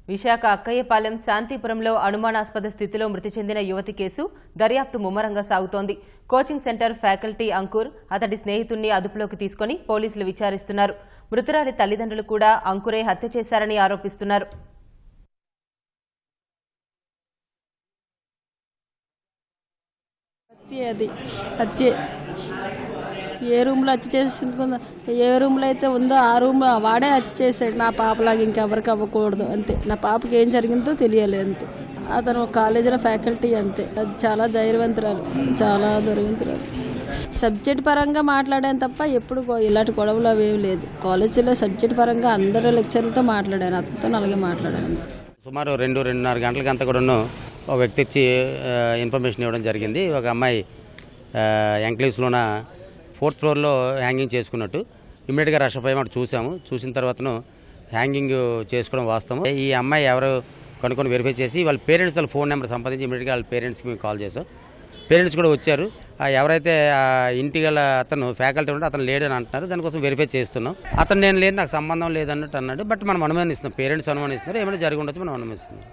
విశాఖ అక్కయ్యపాలెం శాంతిపురంలో అనుమానాస్పద స్థితిలో మృతి చెందిన యువతి కేసు దర్యాప్తు ముమ్మరంగా సాగుతోంది. కోచింగ్ సెంటర్ ఫ్యాకల్టీ అంకుర్ అతడి స్నేహితుణ్ణి అదుపులోకి తీసుకుని పోలీసులు విచారిస్తున్నారు. మృతురాలి తల్లిదండ్రులు కూడా అంకురే హత్య చేశారని ఆరోపిస్తున్నారు. ఏ రూమ్లో హత్య చేసుకుందా, ఏ రూమ్లో అయితే ఉందో ఆ రూమ్లో వాడే హత్య చేశాడు. నా పాపలాగా ఇంకెవరికి అవ్వకూడదు అంతే. నా పాపకి ఏం జరిగిందో తెలియాలి అంతే. అతను కాలేజీలో ఫ్యాకల్టీ అంతే. అది చాలా ధైర్యవంతురాలు, చాలా ధైర్యవంతురాలు. సబ్జెక్ట్ పరంగా మాట్లాడాను తప్ప ఎప్పుడు ఇలాంటి గొడవలు అవేం లేదు. కాలేజీలో సబ్జెక్ట్ పరంగా అందరూ లెక్చర్లతో మాట్లాడాను, అతనితో అలాగే మాట్లాడాను. సుమారు 2-2:30 గంటలకంతా కూడాను ఒక వ్యక్తి వచ్చి ఇన్ఫర్మేషన్ ఇవ్వడం జరిగింది. ఒక అమ్మాయి ఎంక్లేవ్స్లోన 4th ఫ్లోర్లో హ్యాంగింగ్ చేసుకున్నట్టు. ఇమ్మీడియట్గా రష్ అప్ అయ్యి చూసాము. చూసిన తర్వాతను హ్యాంగింగ్ చేసుకోవడం వాస్తవం. ఈ అమ్మాయి ఎవరు కనుక్కొని వెరిఫై చేసి వాళ్ళ పేరెంట్స్ వాళ్ళ ఫోన్ నెంబర్ సంపాదించి ఇమ్మీడియట్గా వాళ్ళ పేరెంట్స్కి మేము కాల్ చేసాం. పేరెంట్స్ కూడా వచ్చారు. ఎవరైతే ఇంటి గల అతను ఫ్యాకల్టీ ఉంటే అతను లేడని అంటున్నారు. దానికోసం వెరిఫై చేస్తున్నాం. అతను నేను లేదు, నాకు సంబంధం లేదన్నట్టు అన్నాడు. బట్ మనం అనుమానిస్తున్నాం, పేరెంట్స్ అనుమానిస్తున్నారు. ఏమైనా జరిగి ఉండొచ్చు మనం అనుమానిస్తున్నాం.